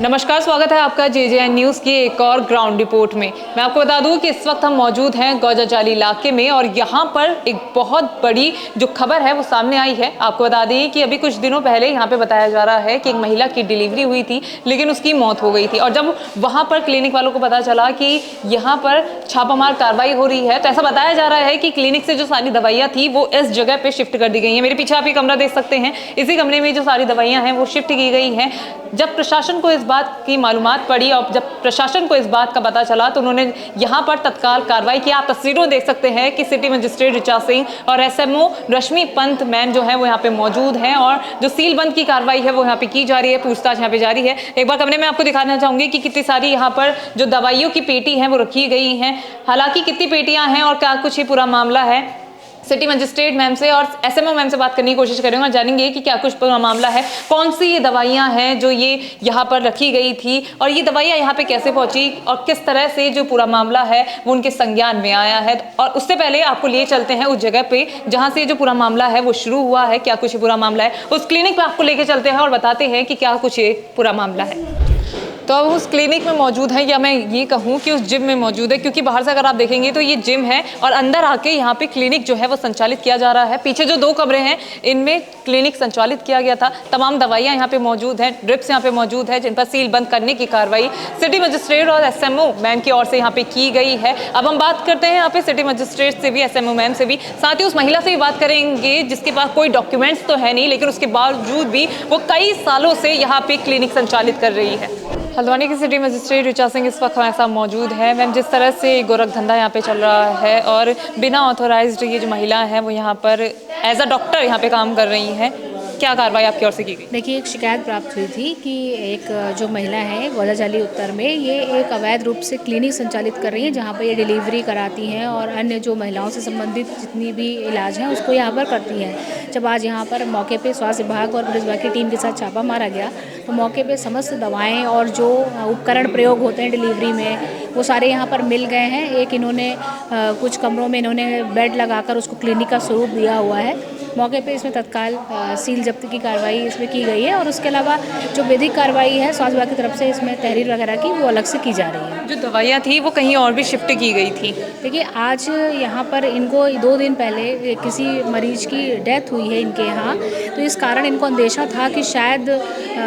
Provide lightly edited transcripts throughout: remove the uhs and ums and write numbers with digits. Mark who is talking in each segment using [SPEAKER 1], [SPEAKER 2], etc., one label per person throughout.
[SPEAKER 1] नमस्कार, स्वागत है आपका जेजेएन न्यूज़ की एक और ग्राउंड रिपोर्ट में। मैं आपको बता दूं कि इस वक्त हम मौजूद हैं गौजाजाली इलाके में और यहां पर एक बहुत बड़ी जो खबर है वो सामने आई है। आपको बता दें कि अभी कुछ दिनों पहले यहां पे बताया जा रहा है कि एक महिला की डिलीवरी हुई थी, लेकिन उसकी मौत हो गई थी। और जब वहाँ पर क्लिनिक वालों को पता चला कि यहाँ पर छापामार कार्रवाई हो रही है, तो ऐसा बताया जा रहा है कि क्लिनिक से जो सारी दवाइयाँ थी वो इस जगह पर शिफ्ट कर दी गई हैं। मेरे पीछे आप ये कमरा देख सकते हैं, इसी कमरे में जो सारी दवाइयाँ हैं वो शिफ्ट की गई हैं। जब प्रशासन को इस बात की मालूमात पड़ी और जब प्रशासन को इस बात का पता चला तो उन्होंने यहाँ पर तत्काल कार्रवाई की। आप तस्वीरों देख सकते हैं कि सिटी मजिस्ट्रेट ऋचा सिंह और एसएमओ रश्मि पंत मैन जो है वो यहाँ पे मौजूद हैं और जो सीलबंद की कार्रवाई है वो यहाँ पे की जा रही है, पूछताछ यहाँ पे जारी है। एक बार कमरे में आपको दिखाना चाहूंगी कि कितनी सारी यहाँ पर जो दवाइयों की पेटी है वो रखी गई हैं। हालांकि कितनी पेटियां हैं और क्या कुछ ही पूरा मामला है, सिटी मजिस्ट्रेट मैम से और एसएमओ मैम से बात करने की कोशिश करेंगे और जानेंगे कि क्या कुछ पूरा मामला है, कौन सी ये दवाइयाँ हैं जो ये यहाँ पर रखी गई थी और ये दवाइयाँ यहाँ पे कैसे पहुँची और किस तरह से जो पूरा मामला है वो उनके संज्ञान में आया है। और उससे पहले आपको लिए चलते हैं उस जगह पे जहाँ से जो पूरा मामला है वो शुरू हुआ है, क्या कुछ पूरा मामला है। उस क्लिनिक पर आपको लेके चलते हैं और बताते हैं कि क्या कुछ ये पूरा मामला है। तो अब उस क्लिनिक में मौजूद है, या मैं ये कहूँ कि उस जिम में मौजूद है, क्योंकि बाहर से अगर आप देखेंगे तो ये जिम है और अंदर आके यहाँ पे क्लिनिक जो है वो संचालित किया जा रहा है। पीछे जो 2 कमरे हैं इनमें क्लिनिक संचालित किया गया था। तमाम दवाइयाँ यहाँ पे मौजूद हैं, ड्रिप्स यहाँ पे मौजूद है जिन पर सील बंद करने की कार्रवाई सिटी मजिस्ट्रेट और एसएमओ मैम की ओर से यहाँ पे की गई है। अब हम बात करते हैं यहाँ पे सिटी मजिस्ट्रेट से भी, एसएमओ मैम से भी, साथ ही उस महिला से भी बात करेंगे जिसके पास कोई डॉक्यूमेंट्स तो है नहीं, लेकिन उसके बावजूद भी वो कई सालों से यहाँ पे क्लिनिक संचालित कर रही है। हल्द्वानी की सिटी मजिस्ट्रेट ऋचा सिंह इस वक्त हमारे साथ मौजूद है। मैम, जिस तरह से गोरख धंधा यहाँ पे चल रहा है और बिना ऑथोराइज्ड ये जो महिला है वो यहाँ पर एज अ डॉक्टर यहाँ पे काम कर रही हैं, क्या कार्रवाई आपकी ओर से की गई?
[SPEAKER 2] देखिए, एक शिकायत प्राप्त हुई थी कि एक जो महिला है गौजाजाली उत्तर में, ये एक अवैध रूप से क्लिनिक संचालित कर रही है जहाँ पर ये डिलीवरी कराती हैं और अन्य जो महिलाओं से संबंधित जितनी भी इलाज हैं उसको यहाँ पर करती हैं। जब आज यहाँ पर मौके पे स्वास्थ्य विभाग और पुलिस विभाग की टीम के साथ छापा मारा गया तो मौके पे समस्त दवाएं और जो उपकरण प्रयोग होते हैं डिलीवरी में वो सारे यहाँ पर मिल गए हैं। एक इन्होंने कुछ कमरों में इन्होंने बेड लगाकर उसको क्लिनिक का स्वरूप दिया हुआ है। मौके पे इसमें तत्काल सील जब्त की कार्रवाई इसमें की गई है और उसके अलावा जो विधिक कार्रवाई है स्वास्थ्य विभाग की तरफ से इसमें तहरीर वगैरह की वो अलग से की जा रही है।
[SPEAKER 1] जो दवाइयाँ थी वो कहीं और भी शिफ्ट की गई थी?
[SPEAKER 2] देखिए, आज यहाँ पर इनको 2 दिन पहले किसी मरीज की डेथ हुई है इनके यहाँ, तो इस कारण इनको अंदेशा था कि शायद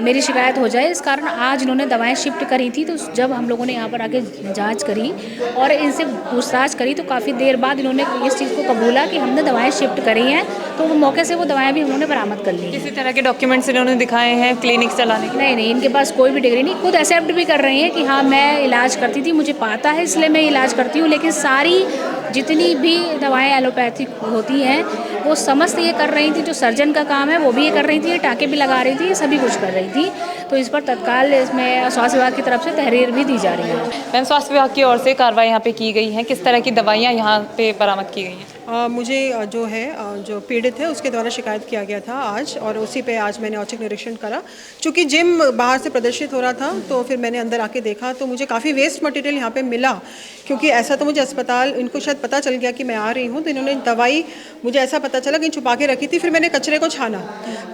[SPEAKER 2] मेरी शिकायत हो जाए, इस कारण आज इन्होंने दवाएं शिफ्ट करी थी। तो जब हम लोगों ने यहाँ पर आके जांच करी और इनसे पूछताछ करी तो काफ़ी देर बाद इन्होंने इस चीज़ को कबूला कि हमने दवाएं शिफ्ट करी हैं, तो वो मौके से वो दवाएं भी उन्होंने बरामद कर ली।
[SPEAKER 1] किसी तरह के डॉक्यूमेंट्स इन्होंने दिखाए हैं क्लिनिक चलाने के?
[SPEAKER 2] नहीं, इनके पास कोई भी डिग्री नहीं। खुद एक्सेप्ट भी कर रही हैं कि हाँ, मैं इलाज करती थी, मुझे पता है इसलिए मैं इलाज करती हूँ, लेकिन सारी जितनी भी दवाएं एलोपैथिक होती हैं वो समस्त ये कर रही थी। जो सर्जन का काम है वो भी ये कर रही थी, टाँके भी लगा रही थी, सभी कुछ कर रही थी। तो इस पर तत्काल इसमें स्वास्थ्य विभाग की तरफ से तहरीर भी दी जा रही है।
[SPEAKER 1] मैम, स्वास्थ्य विभाग की ओर से कार्रवाई यहाँ पे की गई है, किस तरह की दवाइयाँ यहाँ पे बरामद की गई हैं?
[SPEAKER 3] मुझे जो है जो पीड़ित है उसके द्वारा शिकायत किया गया था आज, और उसी पे आज मैंने औचक निरीक्षण करा। चूँकि जिम बाहर से प्रदर्शित हो रहा था तो फिर मैंने अंदर आके देखा तो मुझे काफ़ी वेस्ट मटेरियल यहाँ पे मिला, क्योंकि ऐसा तो मुझे अस्पताल इनको शायद पता चल गया कि मैं आ रही हूँ, तो इन्होंने दवाई मुझे ऐसा पता चला कि छुपा के रखी थी। फिर मैंने कचरे को छाना,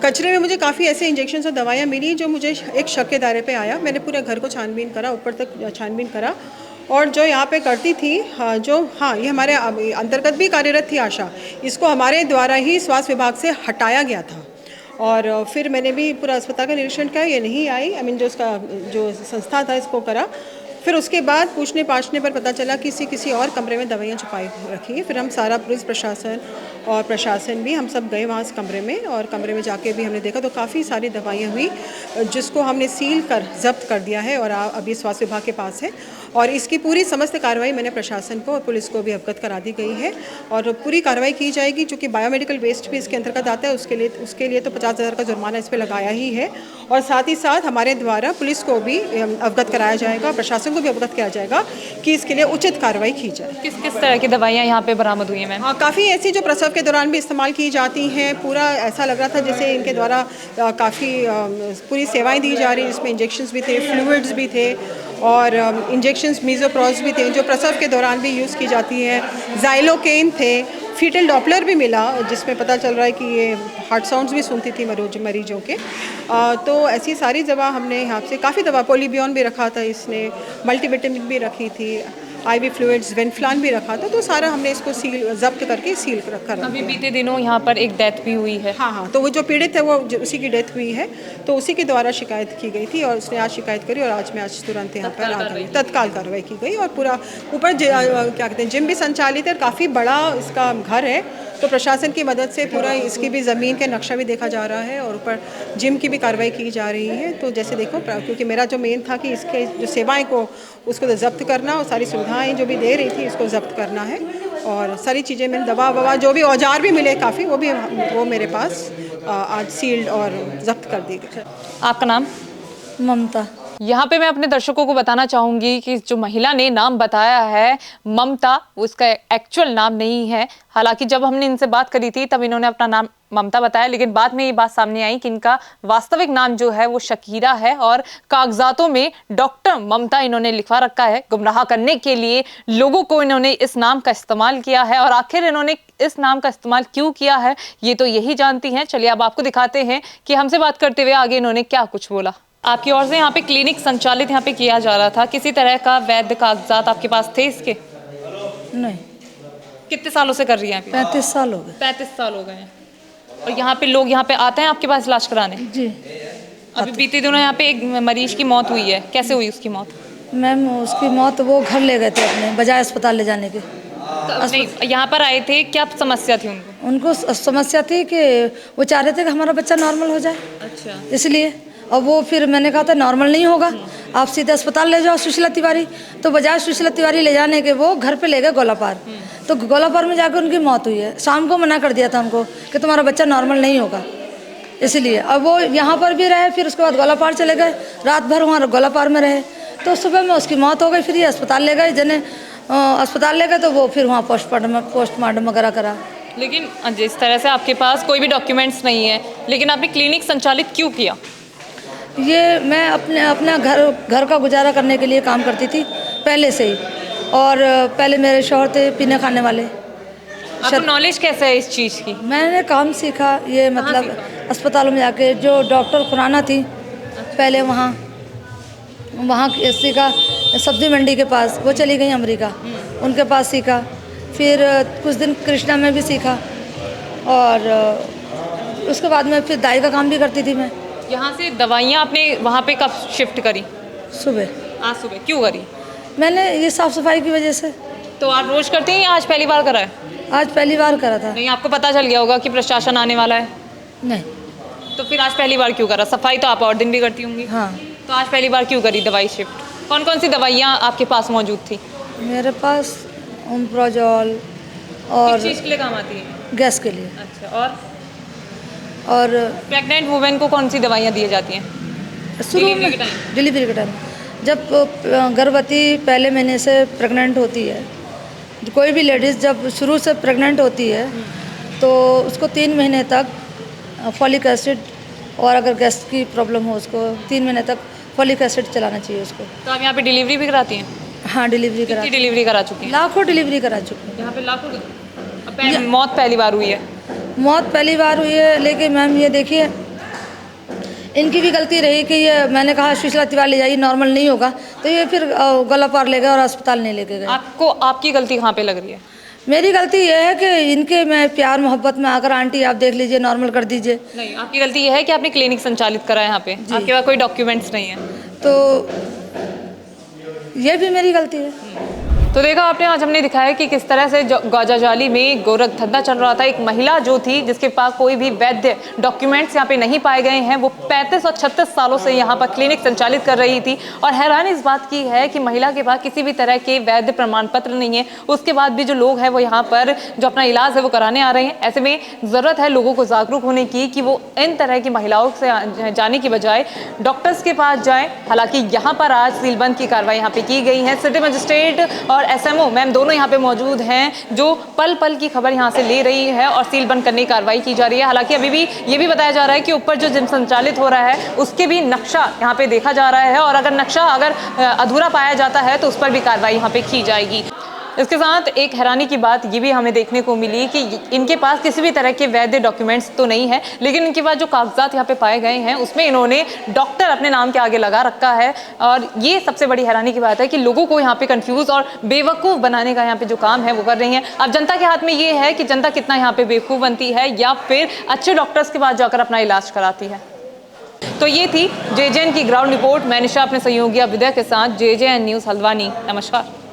[SPEAKER 3] कचरे में मुझे काफ़ी ऐसे इंजेक्शन और दवाइयाँ मिली जो मुझे एक शक के दायरे पर आया। मैंने पूरे घर को छानबीन करा, ऊपर तक छानबीन करा, और जो यहाँ पे करती थी ये हमारे अंतर्गत भी कार्यरत थी आशा, इसको हमारे द्वारा ही स्वास्थ्य विभाग से हटाया गया था। और फिर मैंने भी पूरा अस्पताल का निरीक्षण किया, ये नहीं आई, जो उसका जो संस्था था इसको करा। फिर उसके बाद पूछने पाछने पर पता चला कि किसी और कमरे में दवाइयाँ छुपाई रखी हैं। फिर हम सारा पुलिस प्रशासन और प्रशासन भी हम सब गए वहाँ उस कमरे में, और कमरे में जाके भी हमने देखा तो काफ़ी सारी दवाइयाँ हुई जिसको हमने सील कर जब्त कर दिया है और अभी स्वास्थ्य विभाग के पास है। और इसकी पूरी समस्त कार्रवाई मैंने प्रशासन को और पुलिस को भी अवगत करा दी गई है और पूरी कार्रवाई की जाएगी। चूँकि बायोमेडिकल वेस्ट भी इसके अंतर्गत आता है, उसके लिए तो 50,000 का जुर्माना इस पर लगाया ही है, और साथ ही साथ हमारे द्वारा पुलिस को भी अवगत कराया जाएगा, प्रशासन को भी अवगत किया जाएगा कि इसके लिए उचित कार्रवाई की जाए।
[SPEAKER 1] किस किस तरह की दवाइयाँ यहाँ पे बरामद हुई हैं मैम?
[SPEAKER 3] काफ़ी ऐसी जो प्रसव के दौरान भी इस्तेमाल की जाती हैं। पूरा ऐसा लग रहा था जैसे इनके द्वारा काफ़ी पूरी सेवाएं दी जा रही, जिसमें इंजेक्शंस भी थे, फ्लूइड्स भी थे और इंजेक्शंस मीज़ोप्रोज भी थे जो प्रसव के दौरान भी यूज़ की जाती है, ज़ाइलोकेन थे, फीटल डॉपलर भी मिला जिसमें पता चल रहा है कि ये हार्ट साउंड्स भी सुनती थी मरीजों के। तो ऐसी सारी दवा हमने यहाँ से काफ़ी दवा, पोलीबियन भी रखा था इसने, मल्टीविटामिन भी रखी थी, IV फ्लूइड्स, वेनफ्लान भी रखा था, तो सारा हमने इसको जब्त करके सील कर
[SPEAKER 1] अभी बीते दिनों यहाँ पर एक डेथ भी हुई है।
[SPEAKER 3] हाँ, तो वो जो पीड़ित है वो उसी की डेथ हुई है, तो उसी के द्वारा शिकायत की गई थी और उसने आज शिकायत करी और आज तुरंत यहाँ पर आ गई, तत्काल कार्रवाई की गई और पूरा ऊपर क्या कहते हैं जिम भी संचालित है, काफ़ी बड़ा इसका घर है, तो प्रशासन की मदद से पूरा इसकी भी ज़मीन का नक्शा भी देखा जा रहा है और ऊपर जिम की भी कार्रवाई की जा रही है। तो जैसे देखो, क्योंकि मेरा जो मेन था कि इसके जो सेवाएं को उसको जब्त करना और सारी सुविधाएं जो भी दे रही थी इसको जब्त करना है और सारी चीज़ें मैंने दवा ववा जो भी औजार भी मिले काफ़ी वो मेरे पास आज सील्ड और जब्त कर दी गई।
[SPEAKER 1] आपका नाम?
[SPEAKER 4] ममता।
[SPEAKER 1] यहाँ पे मैं अपने दर्शकों को बताना चाहूँगी कि जो महिला ने नाम बताया है ममता, उसका एक्चुअल नाम नहीं है। हालांकि जब हमने इनसे बात करी थी तब इन्होंने अपना नाम ममता बताया, लेकिन बाद में ये बात सामने आई कि इनका वास्तविक नाम जो है वो शकीरा है और कागजातों में डॉक्टर ममता इन्होंने लिखवा रखा है। गुमराह करने के लिए लोगों को इन्होंने इस नाम का इस्तेमाल किया है और आखिर इन्होंने इस नाम का इस्तेमाल क्यों किया है ये तो यही जानती हैं। चलिए अब आपको दिखाते हैं कि हमसे बात करते हुए आगे इन्होंने क्या कुछ बोला। आपकी ओर से यहाँ पे क्लिनिक संचालित यहाँ पे किया जा रहा था, किसी तरह का वैध कागजात आपके पास थे इसके?
[SPEAKER 4] नहीं।
[SPEAKER 1] कितने सालों से कर रही हैं?
[SPEAKER 4] 35 साल हो गए।
[SPEAKER 1] 35 साल हो गए हैं। और यहाँ पे लोग यहाँ पे आते हैं आपके पास इलाज कराने?
[SPEAKER 4] जी।
[SPEAKER 1] अभी बीते दिनों यहाँ पे एक मरीज की मौत हुई है, कैसे हुई उसकी मौत?
[SPEAKER 4] मैम उसकी मौत वो घर ले गए थे अपने, बजाय अस्पताल ले जाने के।
[SPEAKER 1] नहीं, यहाँ पर आए थे, क्या समस्या थी उनको?
[SPEAKER 4] उनको समस्या थी कि वो चाह रहे थे कि हमारा बच्चा नॉर्मल हो जाए,
[SPEAKER 1] अच्छा,
[SPEAKER 4] इसलिए। और वो फिर मैंने कहा था नॉर्मल नहीं होगा, आप सीधे अस्पताल ले जाओ सुशीला तिवारी। तो बजाय सुशीला तिवारी ले जाने के वो घर पे ले गए गोलापार। तो गोलापार में जाकर उनकी मौत हुई है। शाम को मना कर दिया था उनको कि तुम्हारा बच्चा नॉर्मल नहीं होगा, इसलिए। अब वो यहाँ पर भी रहे, फिर उसके बाद गोलापार चले गए, रात भर वहाँ गोलापार में रहे। तो सुबह में उसकी मौत हो गई। फिर ये अस्पताल ले गए, जने अस्पताल ले गए तो वो फिर वहाँ पोस्टमार्टम वगैरह करा।
[SPEAKER 1] लेकिन जिस तरह से आपके पास कोई भी डॉक्यूमेंट्स नहीं है, लेकिन आपने क्लिनिक संचालित क्यों किया?
[SPEAKER 4] ये मैं अपना घर का गुजारा करने के लिए काम करती थी पहले से ही, और पहले मेरे शौहर थे पीने खाने वाले।
[SPEAKER 1] आपको नॉलेज कैसे है इस चीज़ की?
[SPEAKER 4] मैंने काम सीखा ये, मतलब अस्पतालों में जाके, जो डॉक्टर खुराना थी पहले वहाँ सीखा। सब्जी मंडी के पास वो चली गई अमेरिका, उनके पास सीखा। फिर कुछ दिन कृष्णा में भी सीखा और उसके बाद में फिर दाई का काम भी करती थी मैं।
[SPEAKER 1] यहाँ से दवाइयाँ आपने वहाँ पे कब शिफ्ट करी?
[SPEAKER 4] सुबह।
[SPEAKER 1] आज सुबह। क्यों करी?
[SPEAKER 4] मैंने ये साफ़ सफाई की वजह से।
[SPEAKER 1] तो आप रोज करती हैं या आज पहली बार करा है?
[SPEAKER 4] आज पहली बार करा था।
[SPEAKER 1] नहीं, आपको पता चल गया होगा कि प्रशासन आने वाला है?
[SPEAKER 4] नहीं।
[SPEAKER 1] तो फिर आज पहली बार क्यों करा? सफाई तो आप और दिन भी करती होंगी।
[SPEAKER 4] हाँ।
[SPEAKER 1] तो आज पहली बार क्यों करी दवाई शिफ्ट? कौन कौन सी दवाइयाँ आपके पास मौजूद थी?
[SPEAKER 4] मेरे पास ओम्प्रोजोल और
[SPEAKER 1] किस चीज़ के लिए काम आती है?
[SPEAKER 4] गैस के लिए।
[SPEAKER 1] अच्छा,
[SPEAKER 4] और
[SPEAKER 1] प्रेग्नेंट वुमेन को कौन सी दवाइयाँ दी जाती हैं?
[SPEAKER 4] शुरू में डिलीवरी के टाइम, जब गर्भवती पहले महीने से प्रेग्नेंट होती है, कोई भी लेडीज़ जब शुरू से प्रेग्नेंट होती है तो उसको 3 महीने तक फॉलिक एसिड, और अगर गैस की प्रॉब्लम हो उसको 3 महीने तक फॉलिक एसिड चलाना चाहिए उसको।
[SPEAKER 1] तो आप यहाँ पे डिलीवरी भी कराती हैं?
[SPEAKER 4] हाँ, डिलीवरी करा,
[SPEAKER 1] डिलीवरी करा चुकी हैं?
[SPEAKER 4] लाखों डिलीवरी करा चुकी हूँ।
[SPEAKER 1] यहाँ पे लाखों। मौत पहली बार हुई है?
[SPEAKER 4] मौत पहली बार हुई है, लेकिन मैम ये देखिए इनकी भी गलती रही कि ये मैंने कहा सुशीला तिवारी ले जाइए, नॉर्मल नहीं होगा, तो ये फिर गोलापार ले गए और अस्पताल नहीं लेके गए।
[SPEAKER 1] आपको आपकी गलती कहाँ पे लग रही है?
[SPEAKER 4] मेरी गलती ये है कि इनके मैं प्यार मोहब्बत में आकर आंटी आप देख लीजिए नॉर्मल कर दीजिए।
[SPEAKER 1] नहीं, आपकी गलती ये है कि आपने क्लिनिक संचालित करा है यहाँ पे, आपके पास कोई डॉक्यूमेंट्स नहीं है,
[SPEAKER 4] तो ये भी मेरी गलती है।
[SPEAKER 1] तो देखा आपने, आज हमने दिखाया कि किस तरह से गौजाजाली में गोरख धंधा चल रहा था। एक महिला जो थी जिसके पास कोई भी वैध डॉक्यूमेंट्स यहाँ पे नहीं पाए गए हैं, वो 35 और 36 सालों से यहाँ पर क्लिनिक संचालित कर रही थी। और हैरानी इस बात की है कि महिला के पास किसी भी तरह के वैध प्रमाण पत्र नहीं है, उसके बाद भी जो लोग हैं वो यहाँ पर जो अपना इलाज है वो कराने आ रहे हैं। ऐसे में ज़रूरत है लोगों को जागरूक होने की कि वो इन तरह की महिलाओं से जाने की बजाय डॉक्टर्स के पास जाएँ। हालांकि यहाँ पर आज सीलबंद की कार्रवाई यहाँ पे की गई है। सिटी मजिस्ट्रेट और SMO मैम दोनों यहाँ पे मौजूद हैं, जो पल पल की खबर यहाँ से ले रही है और सील बंद करने की कार्रवाई की जा रही है। हालांकि अभी भी ये भी बताया जा रहा है कि ऊपर जो जिम संचालित हो रहा है उसके भी नक्शा यहाँ पे देखा जा रहा है, और अगर नक्शा अधूरा पाया जाता है तो उस पर भी कार्रवाई यहाँ पे की जाएगी। इसके साथ एक हैरानी की बात ये भी हमें देखने को मिली कि इनके पास किसी भी तरह के वैध डॉक्यूमेंट्स तो नहीं है, लेकिन इनके पास जो कागजात यहाँ पे पाए गए हैं उसमें इन्होंने डॉक्टर अपने नाम के आगे लगा रखा है। और ये सबसे बड़ी हैरानी की बात है कि लोगों को यहाँ पे कंफ्यूज और बेवकूफ़ बनाने का यहाँ पे जो काम है वो कर रही हैं। अब जनता के हाथ में ये है कि जनता कितना यहाँ पे बेवकूफ़ बनती है या फिर अच्छे डॉक्टर्स के पास जाकर अपना इलाज कराती है। तो ये थी JJN की ग्राउंड रिपोर्ट। मैं निशा अपने सहयोगी विद्या के साथ JJN न्यूज़ हल्द्वानी। नमस्कार।